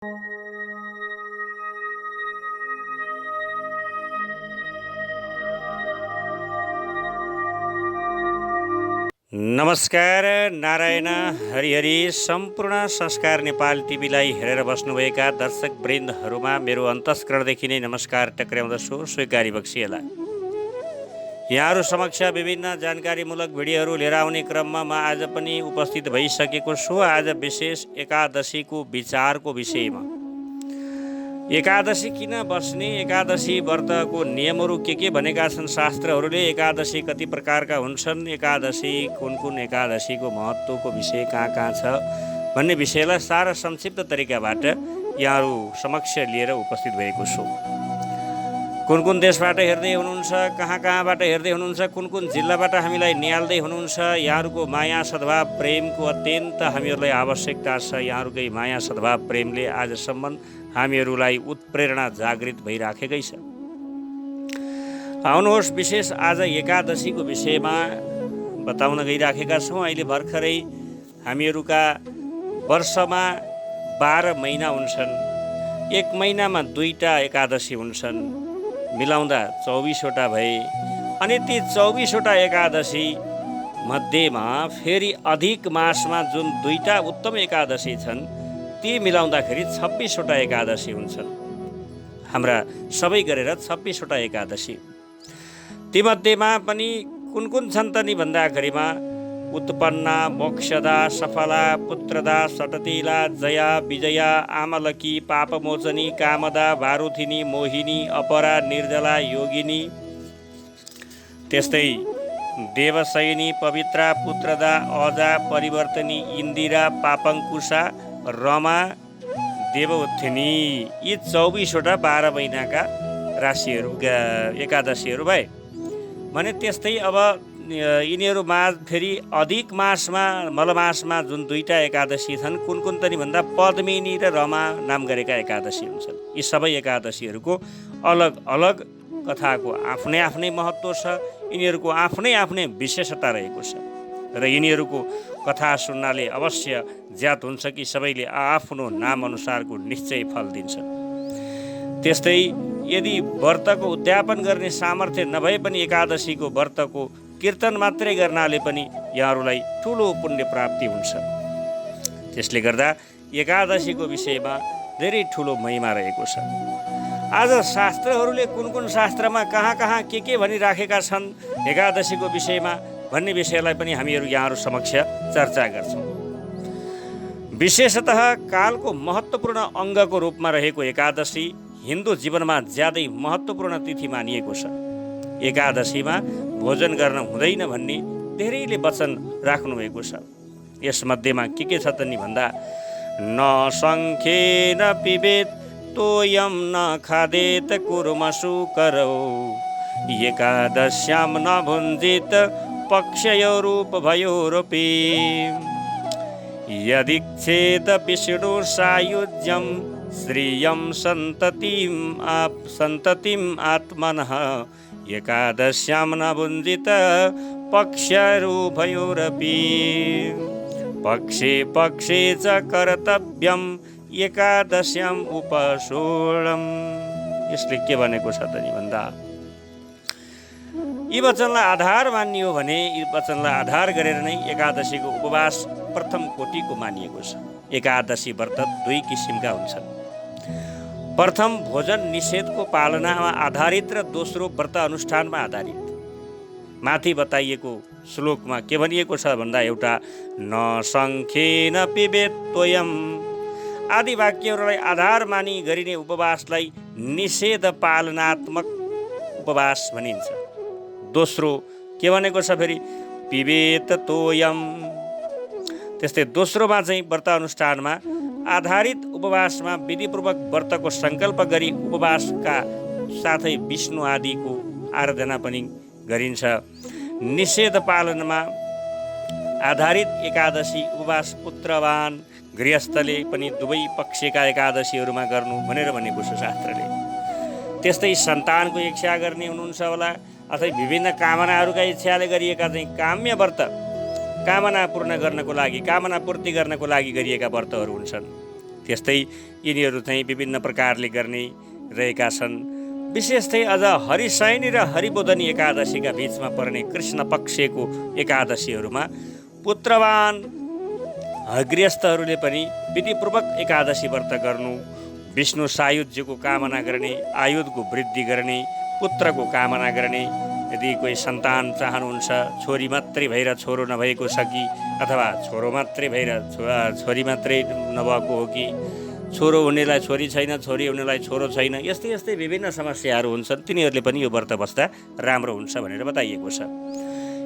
नमस्कार, नारायण हरिहरि। सम्पूर्ण संस्कार नेपाल टिभीलाई हेरेर बस्नुभएका दर्शक वृन्दहरूमा मेरो अन्तस्करणदेखि नै नमस्कार टक्र्याउँदछु। स्वीकारी बक्सिएला। यहाँहरू समक्ष विभिन्न जानकारीमूलक भिडियोहरू लिएर आउने क्रममा म आज पनि उपस्थित भइसकेको छु। आज विशेष एकादशीको विचारको विषयमा। एकादशी किन बस्ने, एकादशी व्रतको नियमहरू के भनेका छन् शास्त्रहरूले, एकादशी कति प्रकारका हुन्छन्, एकादशी कुन कुन एकादशीको महत्त्वको विषय कहाँ छ भन्ने विषयलाई सारा संक्षिप्त तरिकाबाट यहाँहरू समक्ष लिएर उपस्थित भएको छु। कुन कुन देशबाट हेर्दै हुनुहुन्छ, कहाँबाट हेर्दै हुनुहुन्छ, कुन कुन जिल्लाबाट हामीलाई निहाल्दै हुनुहुन्छ, यहाँहरूको माया सद्भाव प्रेमको अत्यन्त हामीहरूलाई आवश्यकता छ। यहाँहरूकै माया सद्भाव प्रेमले आजसम्म हामीहरूलाई उत्प्रेरणा जागृत भइराखेकै छ। आउनुहोस्, विशेष आज एकादशीको विषयमा बताउन गइराखेका छौँ। अहिले भर्खरै हामीहरूका वर्षमा 12 महिना हुन्छन्। एक महिनामा 2टा एकादशी हुन्छन्, मिलाउँदा 24वटा भए। अनि ती 24वटा एकादशी मध्येमा फेरि अधिक मासमा जुन 2टा उत्तम एकादशी छन् ती मिलाउँदाखेरि 26वटा एकादशी हुन्छन्। हाम्रा सबै गरेर 26वटा एकादशी। तीमध्येमा पनि कुन कुन छन् त नि भन्दाखेरिमा उत्पन्ना, मोक्षदा, सफला, पुत्रदा, सटतिला, जया, विजया, आमलकी, पापमोचनी, कामदा, भारुथिनी, मोहिनी, अपरा, निर्जला, योगिनी, त्यस्तै देवशयनी, पवित्रा, पुत्रदा, अजा, परिवर्तनी, इन्दिरा, पापङ्कुशा, रमा, देवउत्थिनी। यी 24वटा 12 महिनाका राशिहरू एकादशीहरू भए भने त्यस्तै अब यिनीहरू माझ फेरि अधिक मासमा मलमासमा जुन 2टा एकादशी छन् कुन कुन त नि भन्दा पद्मिनी र रमा नाम गरेका एकादशी हुन्छन्। यी सबै एकादशीहरूको अलग अलग कथाको आफ्नै आफ्नै महत्त्व छ। यिनीहरूको आफ्नै आफ्नै विशेषता रहेको छ र यिनीहरूको कथा सुन्नाले अवश्य ज्ञात हुन्छ कि सबैले आफ्नो नाम अनुसारको निश्चय फल दिन्छन्। त्यस्तै यदि व्रतको उद्यापन गर्ने सामर्थ्य नभए पनि एकादशीको व्रतको कीर्तन मात्रै गर्नाले पनि यहाँहरूलाई ठुलो पुण्य प्राप्ति हुन्छ। त्यसले गर्दा एकादशीको विषयमा धेरै ठुलो महिमा रहेको छ। आज शास्त्रहरूले कुन कुन शास्त्रमा कहाँ के भनिराखेका छन् एकादशीको विषयमा भन्ने विषयलाई पनि हामीहरू यहाँहरू समक्ष चर्चा गर्छौँ। विशेषतः कालको महत्त्वपूर्ण अङ्गको रूपमा रहेको एकादशी हिन्दू जीवनमा ज्यादै महत्त्वपूर्ण तिथि मानिएको छ। एकादशीमा भोजन गर्न हुँदैन भन्ने धेरैले वचन राख्नुभएको छ। यसमध्येमा के छ त नि भन्दा न सङ्ख्ये न पिबेत तोयम न खादेत कुर्मसु करौ एकादश्याम न भुञ्जित पक्षयोरूपभयोरपि यदीक्षेत विष्णु सायुज्यं श्रियं सन्ततिम् आत्मनः एकादश्यां न भुञ्जित पक्षयोरुभयोरपि पक्षे पक्षे च कर्तव्यम् एकादश्याम् उपसोढम्। यसले के भनेको छ त नि भन्दा यी वचनलाई आधार मानियो भने यी वचनलाई आधार गरेर नै एकादशीको उपवास प्रथम कोटिको मानिएको छ। एकादशी व्रत 2 किसिमका हुन्छन्। प्रथम भोजन निषेधको पालनामा आधारित र दोस्रो व्रत अनुष्ठानमा आधारित। माथि बताइएको श्लोकमा के भनिएको छ भन्दा एउटा न सङ्ख्ये न पिबेत तोयम आदि वाक्यहरूलाई आधार मानि गरिने उपवासलाई निषेध पालनात्मक उपवास भनिन्छ। दोस्रो के भनेको छ फेरि पिबेत तोयम। त्यस्तै दोस्रोमा चाहिँ व्रत अनुष्ठानमा आधारित उपवासमा विधिपूर्वक व्रतको सङ्कल्प गरी उपवासका साथै विष्णु आदिको आराधना पनि गरिन्छ। निषेध पालनमा आधारित एकादशी उपवास पुत्रवान गृहस्थले पनि दुवै पक्षका एकादशीहरूमा गर्नु भनेर भनेको छ शास्त्रले। त्यस्तै सन्तानको इच्छा गर्ने हुनुहुन्छ होला अथवा विभिन्न कामनाहरूका इच्छाले गरिएका चाहिँ काम्य व्रत कामना पूर्ण गर्नको लागि, कामना पूर्ति गर्नको लागि गरिएका व्रतहरू हुन्छन्। त्यस्तै यिनीहरू चाहिँ विभिन्न प्रकारले गर्ने रहेका छन्। विशेष चाहिँ अझ हरिशयनी र हरिबोधनी एकादशीका बिचमा पर्ने कृष्ण पक्षको एकादशीहरूमा पुत्रवान गृहस्थहरूले पनि विधिपूर्वक एकादशी व्रत गर्नु, विष्णु सायुज्यको कामना गर्ने, आयुधको वृद्धि गर्ने, पुत्रको कामना गर्ने। यदि कोही सन्तान चाहनुहुन्छ, छोरी मात्रै भएर छोरो नभएको छ कि, अथवा छोरो मात्रै भएर छोरी मात्रै नभएको हो कि, छोरो हुनेलाई छोरी छैन, छोरी हुनेलाई छोरो छैन, यस्तै यस्तै विभिन्न समस्याहरू हुन्छन्, तिनीहरूले पनि यो व्रत बस्दा राम्रो हुन्छ भनेर बताइएको छ।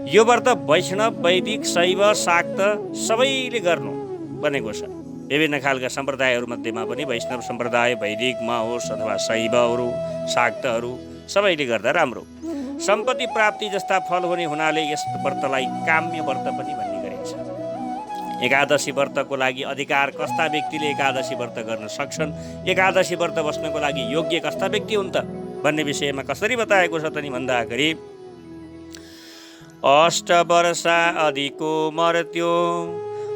यो व्रत वैष्णव, वैदिक, शैव, शाक्त सबैले गर्नु भनेको छ। विभिन्न खालका सम्प्रदायहरूमध्येमा पनि वैष्णव सम्प्रदाय, वैदिकमा होस् अथवा शैवहरू, शाक्तहरू सबैले गर्दा राम्रो। सम्पत्ति प्राप्ति जस्ता फल हुने हुनाले यस व्रतलाई काम्य व्रत पनि भन्ने गरिन्छ। एकादशी व्रतको लागि अधिकार कस्ता व्यक्तिले एकादशी व्रत गर्न सक्छन्, एकादशी व्रत बस्नको लागि योग्य कस्ता व्यक्ति हुन् त भन्ने विषयमा कसरी बताएको छ त नि भन्दाखेरि, 8 वर्षा अधिको मर्त्यो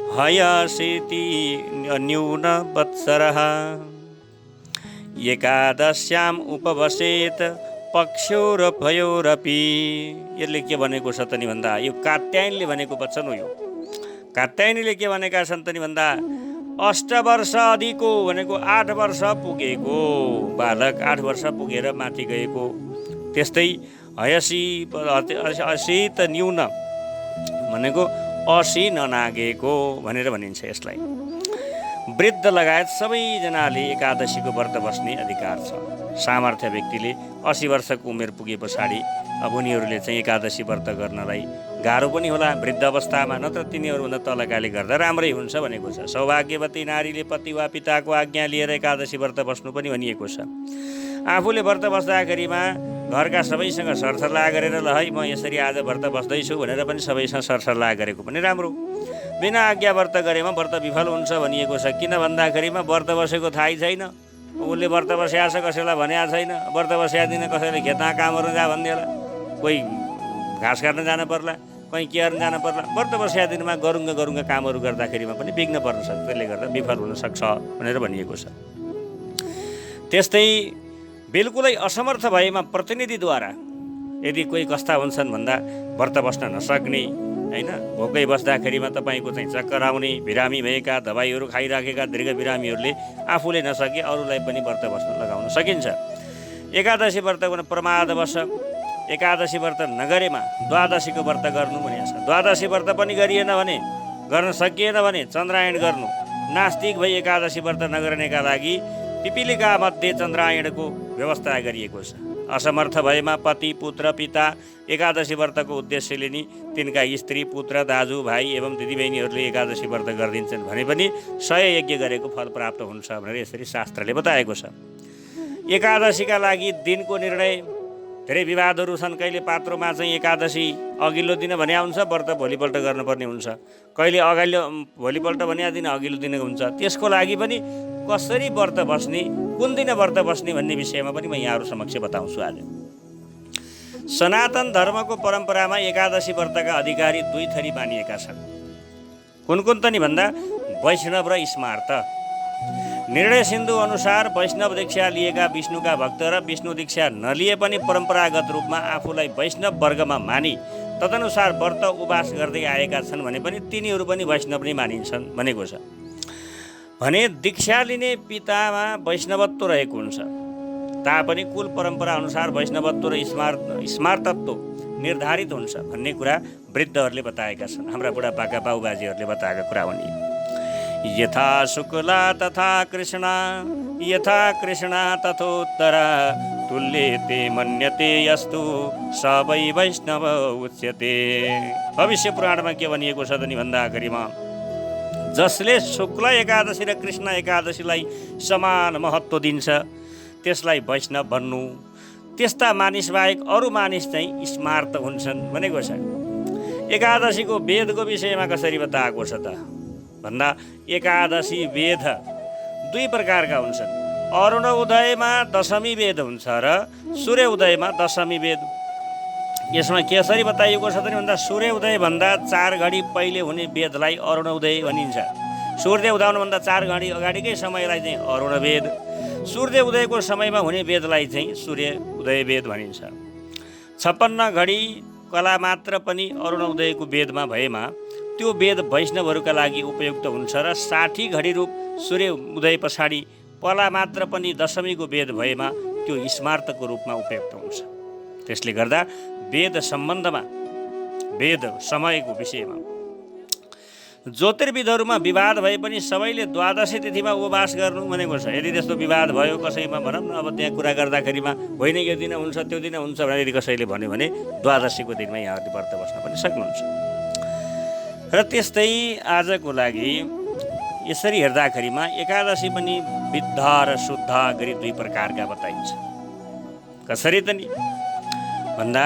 हयसिति न्यून वत्सरः एकादश्याम उपवसेत पक्षोरभयोरपि। यसले के भनेको छ त नि भन्दा, यो कात्यायनले भनेको वचन हो। यो कात्यायनीले के भनेका छन् त नि भन्दा, 8 वर्ष अधिको भनेको 8 वर्ष पुगेको बालक, 8 वर्ष पुगेर माथि गएको। त्यस्तै असित न्यून भनेको 80 ननागेको भनेर भनिन्छ। यसलाई वृद्ध लगायत सबैजनाले एकादशीको व्रत बस्ने अधिकार छ। सामर्थ्य व्यक्तिले 80 वर्षको उमेर पुगे पछाडि अब उनीहरूले चाहिँ एकादशी व्रत गर्नलाई गाह्रो पनि होला वृद्ध अवस्थामा, नत्र तिनीहरूभन्दा तलकाले गर्दा राम्रै हुन्छ भनेको छ। सौभाग्यवती नारीले पति वा पिताको आज्ञा लिएर एकादशी व्रत बस्नु पनि भनिएको छ। आफूले व्रत बस्दाखेरिमा घरका सबैसँग सरसल्लाह गरेर ल है म यसरी आज व्रत बस्दैछु भनेर पनि सबैसँग सरसल्लाह गरेको पनि राम्रो। बिना आज्ञा व्रत गरेमा व्रत विफल हुन्छ भनिएको छ। किन भन्दाखेरिमा व्रत बसेको थाहै छैन, उसले व्रत बस्या छ कसैलाई भनेको छैन, व्रत बस्या दिन कसैले खेतमा कामहरू जा भनिदिएला, कोही घाँस काट्न जान पर्ला, कहीँ केर्न जान पर्ला। व्रत बस्या दिनमा गरुङ्गा कामहरू गर्दाखेरिमा पनि विघ्न पर्न सक्छ, त्यसले गर्दा विफल हुन सक्छ भनेर भनिएको छ। त्यस्तै बिल्कुलै असमर्थ भएमा प्रतिनिधिद्वारा यदि कोही कस्ता हुन्छन् भन्दा व्रत बस्न नसक्ने, होइन, भोकै बस्दाखेरिमा तपाईँको चाहिँ चक्कर आउने, बिरामी भएका, दबाईहरू खाइराखेका दीर्घ बिरामीहरूले आफूले नसके अरूलाई पनि व्रत बस्न लगाउन सकिन्छ। एकादशी व्रत प्रमादवश एकादशी व्रत नगरेमा द्वादशीको व्रत गर्नु भनेको छ। द्वादशी व्रत पनि गरिएन भने, गर्न सकिएन भने चन्द्रायण गर्नु। नास्तिक भई एकादशी व्रत नगर्नेका लागि पिपीलिका मध्ये चन्द्रायणको व्यवस्था गरिएको छ। असमर्थ भएमा पति, पुत्र, पिता एकादशी व्रतको उद्देश्यले नि तिनका स्त्री, पुत्र, दाजु, भाइ एवं दिदीबहिनीहरूले एकादशी व्रत गरिदिन्छन् भने पनि 100 यज्ञ गरेको फल प्राप्त हुन्छ भनेर यसरी शास्त्रले बताएको छ। एकादशीका लागि दिनको निर्णय धेरै विवादहरू छन्। कहिले पात्रोमा चाहिँ एकादशी अघिल्लो दिन भन्या हुन्छ, व्रत भोलिपल्ट गर्नुपर्ने हुन्छ। कहिले भोलिपल्ट भन्या दिन अघिल्लो दिन हुन्छ। त्यसको लागि पनि कसरी व्रत बस्ने, कुन दिन व्रत बस्ने भन्ने विषयमा पनि म यहाँहरू समक्ष बताउँछु आज। सनातन धर्मको परम्परामा एकादशी व्रतका अधिकारी 2 थरी मानिएका छन्। कुन कुन त नि भन्दा, वैष्णव र स्मार्त। निर्णय सिन्धु अनुसार वैष्णव दीक्षा लिएका विष्णुका भक्त र विष्णु दीक्षा नलिए पनि परम्परागत रूपमा आफूलाई वैष्णव वर्गमा मानी तदनुसार व्रत उपवास गर्दै आएका छन् भने पनि तिनीहरू पनि वैष्णव नै मानिन्छन् भनेको छ। भने दीक्षा लिने पितामा वैष्णवत्व रहेको हुन्छ तापनि कुल परम्परा अनुसार वैष्णवत्व र स्मार्तत्व निर्धारित हुन्छ भन्ने कुरा वृद्धहरूले बताएका छन्। हाम्रा बुढापाका बाबुबाजेहरूले बताएका कुरा हुन्। यथा शुक्ला तथा कृष्णा, यथा कृष्णा तथोत्तरा, तुल्यते मन्यते यस्तु सबै वैष्णव उच्यते। भविष्य पुराणमा के भनिएको छ त नि भन्दाखेरिमा, जसले शुक्ल एकादशी र कृष्ण एकादशीलाई समान महत्त्व दिन्छ त्यसलाई वैष्णव भन्नु। त्यस्ता मानिस बाहेक अरू मानिस चाहिँ स्मार्त हुन्छन् भनेको छ। एकादशीको वेदको विषयमा कसरी बताएको छ त भन्दा, एकादशी वेद 2 प्रकारका हुन्छन्। अरुण उदयमा दशमी वेद हुन्छ र सूर्य उदयमा दशमी वेद। यसमा कसरी बताइएको छ त भन्दा, सूर्य उदय भन्दा 4 घडी पहिले हुने वेदलाई अरुण उदय भनिन्छ। सूर्य उदाउनुभन्दा 4 घडी अगाडिकै समयलाई चाहिँ अरुण वेद, सूर्य उदयको समयमा हुने वेदलाई चाहिँ सूर्य उदय वेद भनिन्छ। 56 घडी कला मात्र पनि अरुण उदयको वेदमा भएमा त्यो वेद वैष्णवहरूका लागि उपयुक्त हुन्छ र 60 घडी रूप सूर्य उदय पछाडि कला मात्र पनि दशमीको वेद भएमा त्यो स्मार्तको रूपमा उपयुक्त हुन्छ। त्यसले गर्दा वेद सम्बन्धमा, वेद समयको विषयमा ज्योतिर्विदहरूमा विवाद भए पनि सबैले द्वादशी तिथिमा उपवास गर्नु भनेको छ। यदि त्यस्तो विवाद भयो कसैमा, भनौँ न अब त्यहाँ कुरा गर्दाखेरिमा होइन यो दिन हुन्छ त्यो दिन हुन्छ भनेर यदि कसैले भन्यो भने द्वादशीको दिनमा यहाँहरूले व्रत बस्न पनि सक्नुहुन्छ। र त्यस्तै आजको लागि यसरी हेर्दाखेरिमा एकादशी पनि विद्ध र शुद्ध गरी 2 प्रकारका बताइन्छ। कसरी त नि भन्दा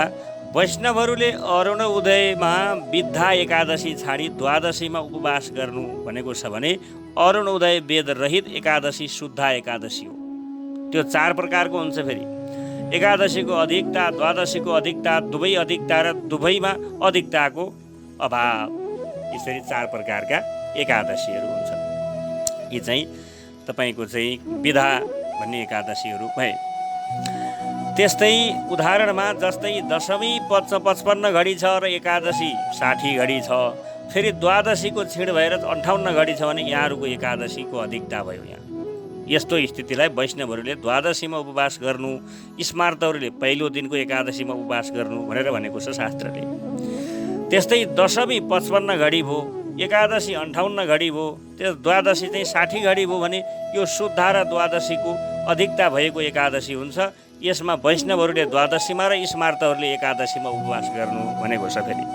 वैष्णवहरूले अरुण उदयमा विद्धा एकादशी छाडी द्वादशीमा उपवास गर्नु भनेको छ भने अरुण उदय वेद रहित एकादशी शुद्ध एकादशी हो। त्यो 4 प्रकारको हुन्छ। फेरि एकादशीको अधिकता, द्वादशीको अधिकता, दुवै अधिकता र दुवैमा अधिकताको अभाव, यसरी 4 प्रकारका एकादशीहरू हुन्छन्। यी चाहिँ तपाईँको चाहिँ विधा भन्ने एकादशीहरू भए। त्यस्तै उदाहरणमा जस्तै दशमी 55 घडी छ र एकादशी 60 घडी छ, फेरि द्वादशीको छिड भएर 58 घडी छ भने यहाँहरूको एकादशीको अधिकता भयो। यहाँ यस्तो स्थितिलाई वैष्णवहरूले द्वादशीमा उपवास गर्नु, स्मार्तहरूले पहिलो दिनको एकादशीमा उपवास गर्नु भनेर भनेको छ शास्त्रले। त्यस्तै दशमी 55 घडी भयो, एकादशी 58 घडी भयो, त्यो द्वादशी चाहिँ 60 घडी भयो भने यो शुद्ध र द्वादशीको अधिकता भएको एकादशी हुन्छ। यसमा वैष्णवहरूले द्वादशीमा र स्मार्तहरूले एकादशीमा उपवास गर्नु भनेको छ। फेरि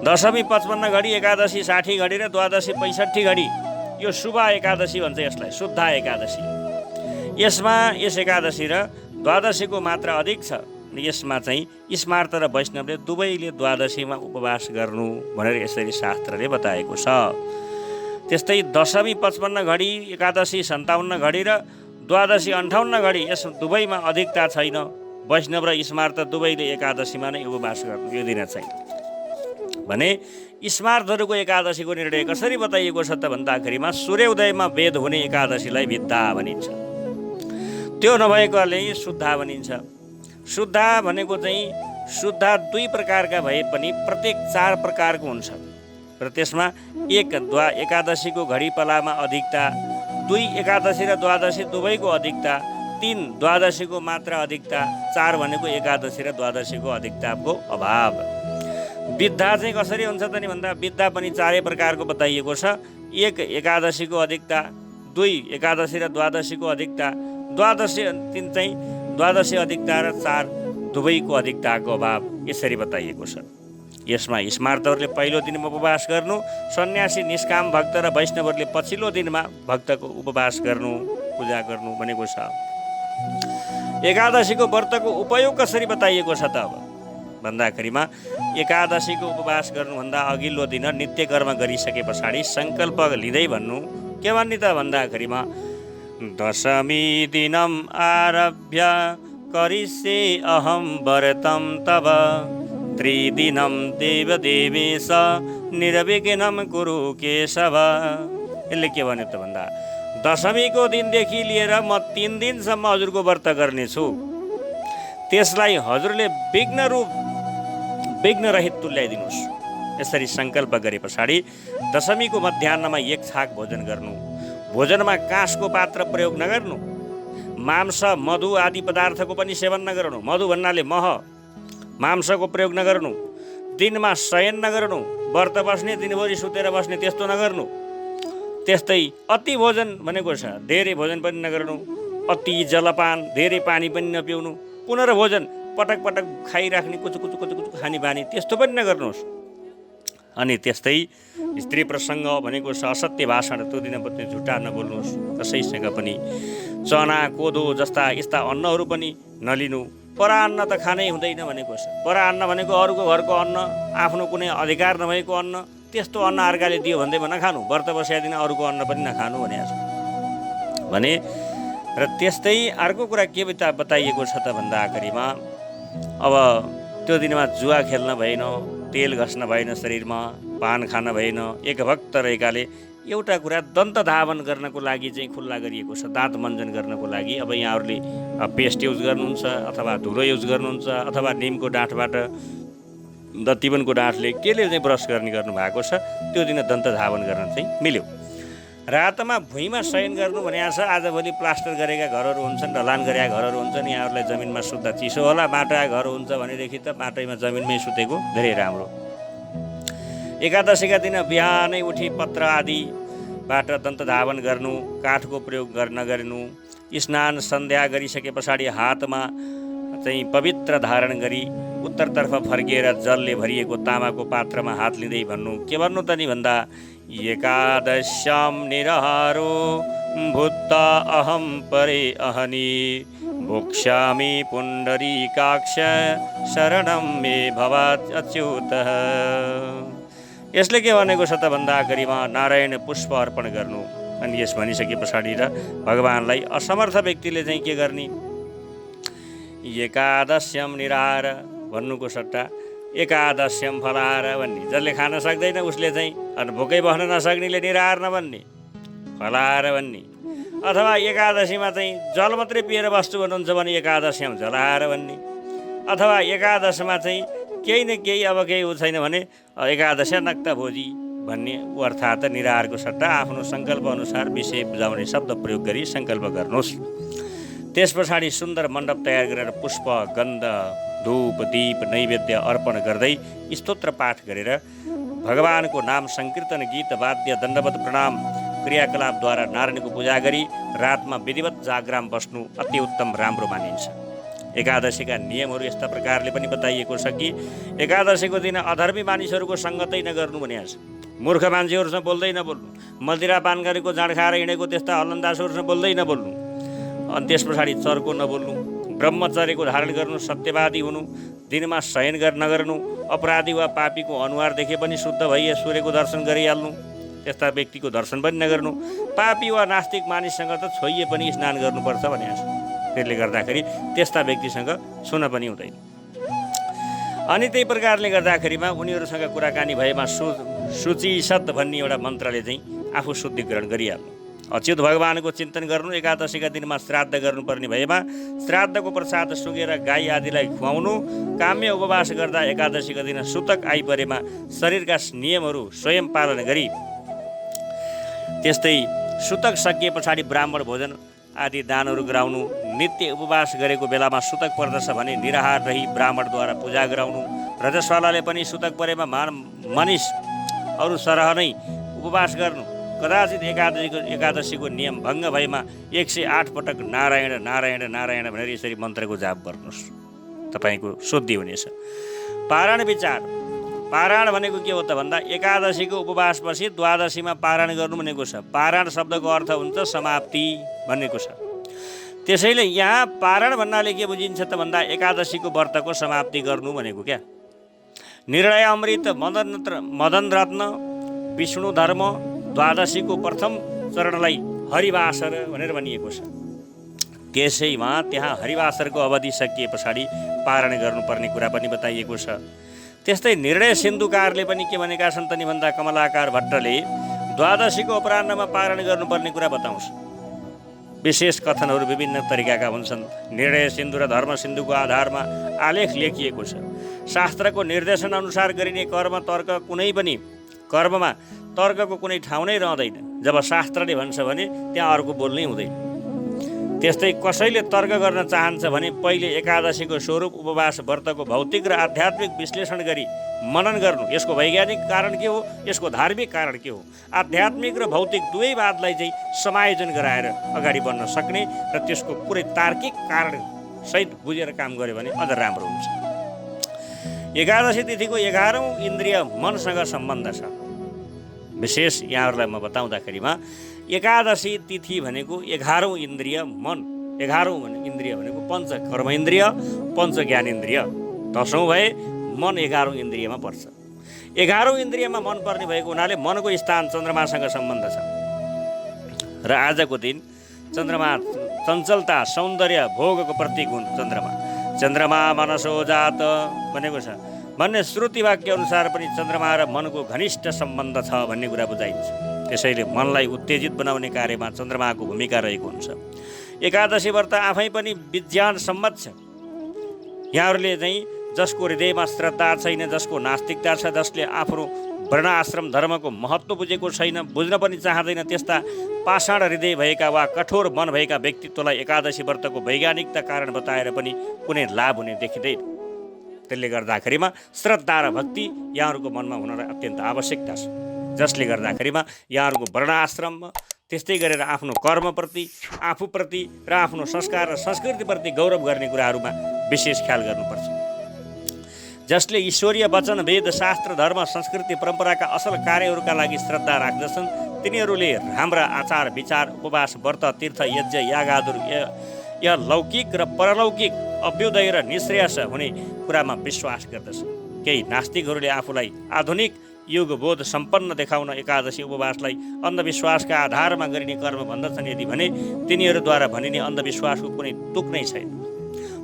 दशमी 55 घडी, एकादशी 60 घडी र द्वादशी 65 घडी, यो शुभ एकादशी भन्छ यसलाई, शुद्ध एकादशी। यसमा यस एकादशी र द्वादशीको मात्रा अधिक छ। यसमा चाहिँ स्मार्त र वैष्णवले दुवैले द्वादशीमा उपवास गर्नु भनेर यसरी शास्त्रले बताएको छ। त्यस्तै दशमी 55 घडी, एकादशी 57 घडी र द्वादशी 58 घडी, यस दुवैमा अधिकता छैन। वैष्णव र स्मार्त दुवैले एकादशीमा नै उपवास गर्नु यो दिन चाहिँ भने स्मार्तहरूको एकादशीको निर्णय कसरी बताइएको छ त भन्दाखेरिमा सूर्य उदयमा वेद हुने एकादशीलाई विद्धा भनिन्छ। त्यो नभएकोले शुद्ध भनिन्छ। शुद्ध भनेको चाहिँ शुद्ध 2 प्रकारका भए पनि प्रत्येक 4 प्रकारको हुन्छ र त्यसमा एकादशीको घडी पलामा अधिकता, 2 एकादशी र द्वादशी दुवैको अधिकता, 3 द्वादशीको मात्रा अधिकता, 4 भनेको एकादशी र द्वादशीको अधिकताको अभाव। विद्धा चाहिँ कसरी हुन्छ त नि भन्दा विद्धा पनि 4 प्रकारको बताइएको छ। 1 एकादशीको अधिकता, 2 एकादशी र द्वादशीको अधिकता, 3 चाहिँ द्वादशी अधिकता र 4 दुवैको अधिकताको अभाव, यसरी बताइएको छ। यसमा स्मार्तहरूले पहिलो दिनमा उपवास गर्नु, सन्यासी निष्काम भक्त र वैष्णवहरूले पछिल्लो दिनमा भक्तको उपवास गर्नु, पूजा गर्नु भनेको छ। एकादशीको व्रतको उपयोग कसरी बताइएको छ त अब भन्दाखेरिमा एकादशीको उपवास गर्नुभन्दा अघिल्लो दिन नित्य कर्म गरिसके पछाडि सङ्कल्प लिँदै भन्नु के भन्ने त भन्दाखेरिमा दशमी दिनम आरभ्य करिष्ये अहम व्रतम तब त्रिदिनम देवदेवेश निर्विघ्नं कुरु केशव। यसले के भन्यो त भन्दा दशमीको दिनदेखि लिएर म 3 दिनसम्म हजुरको व्रत गर्नेछु, त्यसलाई हजुरले विघ्न रहित तुल्याइदिनुहोस्। यसरी सङ्कल्प गरे पछाडि दशमीको मध्याह्नमा 1 छाक भोजन गर्नु, भोजनमा काँसको पात्र प्रयोग नगर्नु, मांस मधु आदि पदार्थको पनि सेवन नगर्नु, मधु भन्नाले मह, मांसको प्रयोग नगर्नु, दिनमा शयन नगर्नु, व्रत बस्ने दिनभरि सुतेर बस्ने त्यस्तो नगर्नु। त्यस्तै अति भोजन भनेको छ धेरै भोजन पनि नगर्नु, अति जलपान धेरै पानी पनि नपिउनु, पुनर्भोजन पटक पटक खाइराख्ने कुचु कुचु कुचु कुचु खाने बानी त्यस्तो पनि नगर्नुहोस्। अनि त्यस्तै स्त्री प्रसङ्ग भनेको छ असत्य भाषण, त्यो दिन पनि झुटा नबोल्नुहोस् कसैसँग पनि। चना कोदो जस्ता यस्ता अन्नहरू पनि नलिनु, परान्न त खानै हुँदैन भनेको छ। परान्न भनेको अरूको घरको अन्न, आफ्नो कुनै अधिकार नभएको अन्न, त्यस्तो अन्न अर्काले दियो भन्दैमा नखानु, व्रत बसेका दिन अरूको अन्न पनि नखानु भनेको छ भने। र त्यस्तै अर्को कुरा के बताइएको छ त भन्दाखेरिमा अब त्यो दिनमा जुवा खेल्न भएन, तेल घस्न भएन, शरीरमा पान खान भएन, एक भक्त रहेकाले एउटा कुरा दन्त धावन गर्नको लागि चाहिँ खुल्ला गरिएको छ, दाँत मञ्जन गर्नको लागि। अब यहाँहरूले पेस्ट युज गर्नुहुन्छ अथवा धुलो युज गर्नुहुन्छ अथवा निमको डाँठबाट दत्तीवनको डाँठले केले चाहिँ ब्रस गर्ने गर्नुभएको छ, त्यो दिन दन्त धावन गर्न चाहिँ मिल्यो। रातमा भुइँमा शयन गर्नु भनेको छ। आजभोलि प्लास्टर गरेका घरहरू हुन्छन्, ढलान गरेका घरहरू हुन्छन्, यहाँहरूलाई जमिनमा सुत्दा चिसो होला। माटा घर हुन्छ भनेदेखि त माटैमा जमिनमै सुतेको धेरै राम्रो। एकादशीका दिन बिहानै उठी पत्र आदिबाट दन्त धावन गर्नु, काठको प्रयोग नगर्नु, स्नान सन्ध्या गरिसके पछाडि हातमा चाहिँ पवित्र धारण गरी उत्तरतर्फ फर्किएर जलले भरिएको तामाको पात्रमा हात लिँदै भन्नु, के भन्नु त नि भन्दा, एकादश्याम निरहारो भूत्ता अहम परे अहनि भोक्ष्यामि पुण्डरीकाक्ष शरणं मे भवात् अच्युतः। यसले के भनेको छ त भन्दाखेरिमा नारायण पुष्प अर्पण गर्नु। अनि यस भनिसके पछाडि र भगवानलाई असमर्थ व्यक्तिले चाहिँ के गर्ने, एकादश्यम निराहार भन्नुको सट्टा एकादश्यम फलाहार भन्ने। जसले खान सक्दैन उसले चाहिँ, अनि भोकै बस्न नसक्नेले निराहार नभन्ने, फलाहार भन्ने। अथवा एकादशीमा चाहिँ जल मात्रै पिएर बस्छु भन्नुहुन्छ भने एकादश्यम जलाहार भन्ने। अथवा एकादशमा चाहिँ केही न केही अब केही छैन भने एकादश नक्त भोजी भन्ने, अर्थात् निराहारको सट्टा आफ्नो सङ्कल्प अनुसार विषय बुझाउने शब्द प्रयोग गरी सङ्कल्प गर्नुहोस्। त्यस पछाडि सुन्दर मण्डप तयार गरेर पुष्प गन्ध धूप दीप नैवेद्य अर्पण गर्दै स्तोत्र पाठ गरेर भगवानको नाम संकीर्तन गीत वाद्य दण्डवत प्रणाम क्रियाकलापद्वारा नारायणको पूजा गरी रातमा विधिवत जागराम बस्नु अति उत्तम राम्रो मानिन्छ। एकादशीका नियमहरू यस्ता प्रकारले पनि बताइएको छ कि एकादशीको दिन अधर्मी मानिसहरूको सङ्गतै नगर्नु भनेको छ। मूर्ख मान्छेहरूसँग बोल्दै नबोल्नु, मदिरापान गरेको जाँड खाएर हिँडेको त्यस्ता हलन्दासहरूसँग बोल्दै नबोल्नु, अनि त्यस पछाडि चर्को नबोल्नु, ब्रह्मचर्यको धारण गर्नु, सत्यवादी हुनु, दिनमा शयन नगर्नु, अपराधी वा पापीको अनुहार देखे पनि शुद्ध भई सूर्यको दर्शन गरिहाल्नु, त्यस्ता व्यक्तिको दर्शन पनि नगर्नु, पापी वा नास्तिक मानिससँग त छोइए पनि स्नान गर्नुपर्छ भनेको छ। त्यसले गर्दाखेरि त्यस्ता व्यक्तिसँग छुन पनि हुँदैन। अनि त्यही प्रकारले गर्दाखेरिमा उनीहरूसँग कुराकानी भएमा शुचिसत भन्ने एउटा मन्त्रले चाहिँ आफू शुद्धिकरण गरिहाल्नु। अच्युत भगवानको चिन्तन गर्नु। एकादशीका दिनमा श्राद्ध गर्नुपर्ने भएमा श्राद्धको प्रसाद सुँगेर गाई आदिलाई खुवाउनु। काम्य उपवास गर्दा एकादशीका दिन सुतक आइपरेमा शरीरका नियमहरू स्वयं पालन गरी, त्यस्तै सुतक सकिए पछाडि ब्राह्मण भोजन आदि दानहरू गराउनु। नित्य उपवास गरेको बेलामा सुतक पर्दछ भने निराहार रही ब्राह्मणद्वारा पूजा गराउनु। रजस्वालाले पनि सुतक परेमा मानिस अरू सरह नै उपवास गर्नु। कदाचित एकादशीको नियम भङ्ग भएमा 108 पटक नारायण नारायण नारायण भनेर यसरी मन्त्रको जाप गर्नुहोस्, तपाईँको शुद्धि हुनेछ। पारायण विचार। पारायण भनेको के हो त भन्दा एकादशीको उपवासपछि द्वादशीमा पारायण गर्नु भनेको छ। पारायण शब्दको अर्थ हुन्छ समाप्ति भनेको छ। त्यसैले यहाँ पारायण भन्नाले के बुझिन्छ त भन्दा एकादशीको व्रतको समाप्ति गर्नु भनेको क्या। निर्णय अमृत मदन रत्न विष्णु धर्म द्वादशीको प्रथम चरणलाई हरिवासर भनेर भनिएको छ। त्यसैमा त्यहाँ हरिवासरको अवधि सकिए पछाडि पारायण गर्नुपर्ने कुरा पनि बताइएको छ। त्यस्तै निर्णय सिन्धुकारले पनि के भनेका छन् त नि भन्दा कमलाकार भट्टले द्वादशीको अपराह्नमा पारायण गर्नुपर्ने कुरा बताउँछ। विशेष कथनहरू विभिन्न तरिकाका हुन्छन्। निर्णय सिन्धु र धर्म सिन्धुको आधारमा आलेख लेखिएको छ। शास्त्रको निर्देशन अनुसार गरिने कर्म तर्क कुनै पनि कर्ममा तर्कको कुनै ठाउँ नै रहँदैन। जब शास्त्रले भन्छ भने त्यहाँ अर्को बोल्नै हुँदैन। त्यस्तै कसैले तर्क गर्न चाहन्छ भने पहिले एकादशीको स्वरूप उपवास व्रतको भौतिक र आध्यात्मिक विश्लेषण गरी मनन गर्नु। यसको वैज्ञानिक कारण के हो, यसको धार्मिक कारण के हो, आध्यात्मिक र भौतिक दुवै वादलाई चाहिँ समायोजन गराएर अगाडि बढ्न सक्ने र त्यसको पुरै तार्किक कारण सहित बुझेर काम गर्यो भने अझ राम्रो हुन्छ। एकादशी तिथिको 11औं इन्द्रिय मनसँग सम्बन्ध छ। विशेष यहाँहरूलाई म बताउँदाखेरिमा एकादशी तिथि भनेको 11औं इन्द्रिय मन। 11औं इन्द्रिय भनेको पञ्च कर्म इन्द्रिय, पञ्च ज्ञान इन्द्रिय, 10औं भए मन 11औं इन्द्रियमा पर्छ। 11औं इन्द्रियमा मन पर्ने भएको हुनाले मनको स्थान चन्द्रमासँग सम्बन्ध छ। र आजको दिन चन्द्रमा चञ्चलता सौन्दर्य भोगको प्रतीक हुन्। चन्द्रमा मनसो जात भनेको छ भन्ने श्रुति वाक्य अनुसार पनि चन्द्रमा र मनको घनिष्ठ सम्बन्ध छ भन्ने कुरा बुझाइन्छ। त्यसैले मनलाई उत्तेजित बनाउने कार्यमा चन्द्रमाको भूमिका रहेको हुन्छ। एकादशी व्रत आफै पनि विज्ञान सम्मत छ। यहाँहरूले चाहिँ जसको हृदयमा श्रद्धा छैन, जसको नास्तिकता छ, जसले आफ्नो वर्ण आश्रम धर्मको महत्त्व बुझेको छैन, बुझ्न पनि चाहँदैन, त्यस्ता पाषाण हृदय भएका वा कठोर मन भएका व्यक्तित्वलाई एकादशी व्रतको वैज्ञानिकता कारण बताएर पनि कुनै लाभ हुने देखिँदैन। त्यसले गर्दाखेरिमा श्रद्धा र भक्ति यहाँहरूको मनमा हुन अत्यन्त आवश्यकता छ, जसले गर्दाखेरिमा यहाँहरूको वर्ण आश्रममा त्यस्तै गरेर आफ्नो कर्मप्रति, आफूप्रति र आफ्नो संस्कार र संस्कृतिप्रति गौरव गर्ने कुराहरूमा विशेष ख्याल गर्नुपर्छ। जसले ईश्वरीय वचन, वेद, शास्त्र, धर्म, संस्कृति, परम्पराका असल कार्यहरूका लागि श्रद्धा राख्दछन् तिनीहरूले राम्रा आचार विचार, उपवास, व्रत, तीर्थ, यज्ञ, यागादुर या लौकिक र परलौकिक अभ्युदय र निश्रेयस हुने कुरामा विश्वास गर्दछन्। केही नास्तिकहरूले आफूलाई आधुनिक युगबोध सम्पन्न देखाउन एकादशी उपवासलाई अन्धविश्वासका आधारमा गरिने कर्म भन्दछन्। यदि भने तिनीहरूद्वारा भनिने अन्धविश्वासको कुनै तुक नै छैन।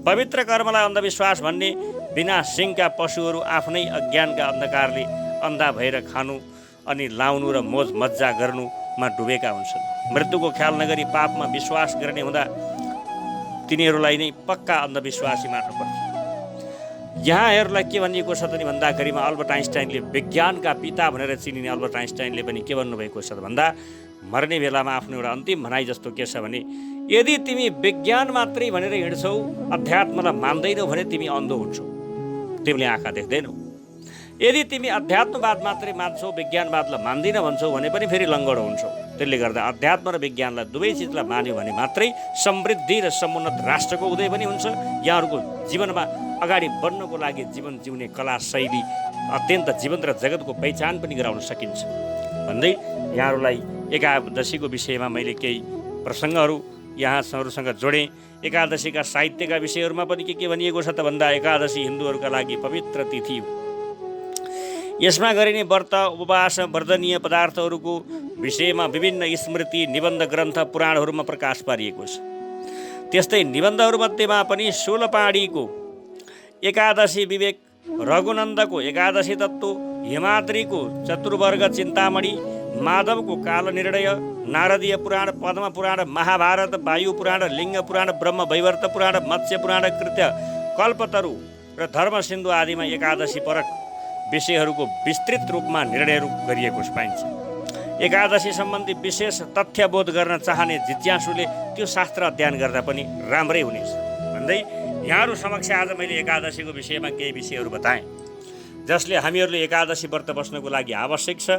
पवित्र कर्मलाई अन्धविश्वास भन्ने बिना सिङका पशुहरू आफ्नै अज्ञानका अन्धकारले अन्धा भएर खानु अनि लाउनु र मोज मज्जा गर्नुमा डुबेका हुन्छन्। मृत्युको ख्याल नगरी पापमा विश्वास गर्ने हुँदा तिनीहरूलाई नै पक्का अन्धविश्वासी मात्र पर्छ। यहाँहरूलाई के भनिएको छ त नि भन्दाखेरिमा अल्बर्ट आइन्स्टाइनले विज्ञानका पिता भनेर चिनिने अल्बर्ट आइन्स्टाइनले पनि के भन्नुभएको छ भन्दा मर्ने बेलामा आफ्नो एउटा अन्तिम भनाइ जस्तो के छ भने यदि तिमी विज्ञान मात्रै भनेर हिँड्छौ, अध्यात्मलाई मान्दैनौ भने तिमी अन्धो हुन्छौ, तिमीले आँखा देख्दैनौ। यदि तिमी अध्यात्मवाद मात्रै मान्छौ, विज्ञानवादलाई मान्दिन भन्छौ भने पनि फेरि लङ्गडो हुन्छौ। त्यसले गर्दा अध्यात्म र विज्ञानलाई दुवै चिजलाई मान्यो भने मात्रै समृद्धि र समुन्नत राष्ट्रको उदय पनि हुन्छ। यहाँहरूको जीवनमा अगाडि बढ्नको लागि जीवन जिउने कला शैली अत्यन्त जीवन्त र जगतको पहिचान पनि गराउन सकिन्छ भन्दै यहाँहरूलाई एकादशीको विषयमा मैले केही प्रसङ्गहरू यहाँहरूसँग जोडेँ। एकादशीका साहित्यका विषयहरूमा पनि के भनिएको छ त भन्दा एकादशी हिन्दूहरूका लागि पवित्र तिथि हो। यसमा गरिने व्रत, उपवास, वर्जनीय पदार्थहरूको विषयमा विभिन्न स्मृति, निबन्ध, ग्रन्थ, पुराणहरूमा प्रकाश पारिएको छ। त्यस्तै निबन्धहरूमध्येमा पनि शूलपाणीको एकादशी विवेक, रघुनन्दको एकादशी तत्त्व, हिमाद्रीको चतुर्वर्ग चिन्तामणि, माधवको कालनिर्णय, नारदीय पुराण, पद्म पुराण, महाभारत, वायु पुराण, लिङ्ग पुराण, ब्रह्म वैवर्त पुराण, मत्स्य पुराण, कृत्य, कल्पतरु र धर्मसिन्धु आदिमा एकादशी परक विषयहरूको विस्तृत रूपमा निर्णयहरू गरिएको पाइन्छ। एकादशी सम्बन्धी विशेष तथ्यबोध गर्न चाहने जिज्ञासुले त्यो शास्त्र अध्ययन गर्दा पनि राम्रै हुनेछ भन्दै यहाँहरू समक्ष आज मैले एकादशीको विषयमा केही विषयहरू बताएँ जसले हामीहरूले एकादशी व्रत बस्नको लागि आवश्यक छ।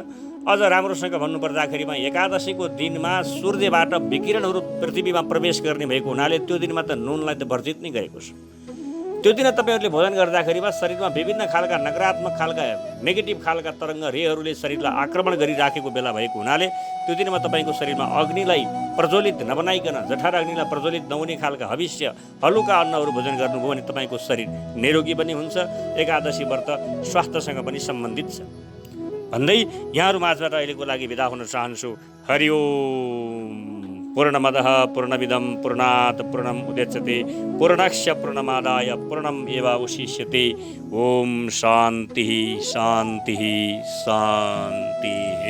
अझ राम्रोसँग भन्नुपर्दाखेरिमा एकादशीको दिनमा सूर्यबाट विकिरणहरू पृथ्वीमा प्रवेश गर्ने भएको हुनाले त्यो दिनमा त नुनलाई त वर्जित नै गरेको छ। त्यो दिन तपाईँहरूले भोजन गर्दाखेरिमा शरीरमा विभिन्न खालका नकारात्मक खालका नेगेटिभ खालका तरङ्ग रेहरूले शरीरलाई आक्रमण गरिराखेको बेला भएको हुनाले त्यो दिनमा तपाईँको शरीरमा अग्निलाई प्रज्वलित नबनाइकन जठर अग्निलाई प्रज्वलित नहुने खालका हविष्य हलुका अन्नहरू भोजन गर्नुभयो भने तपाईँको शरीर निरोगी पनि हुन्छ। एकादशी व्रत स्वास्थ्यसँग पनि सम्बन्धित छ भन्दै यहाँहरू माझबाट अहिलेको लागि बिदा हुन चाहन्छु। हरि ओम। पूर्णमदः पूर्णमिदं पूर्णात् पूर्णम् उदच्यते पूर्णस्य पूर्णमादाय पूर्णमेवावशिष्यते। ओम शान्तिः शान्तिः शान्तिः।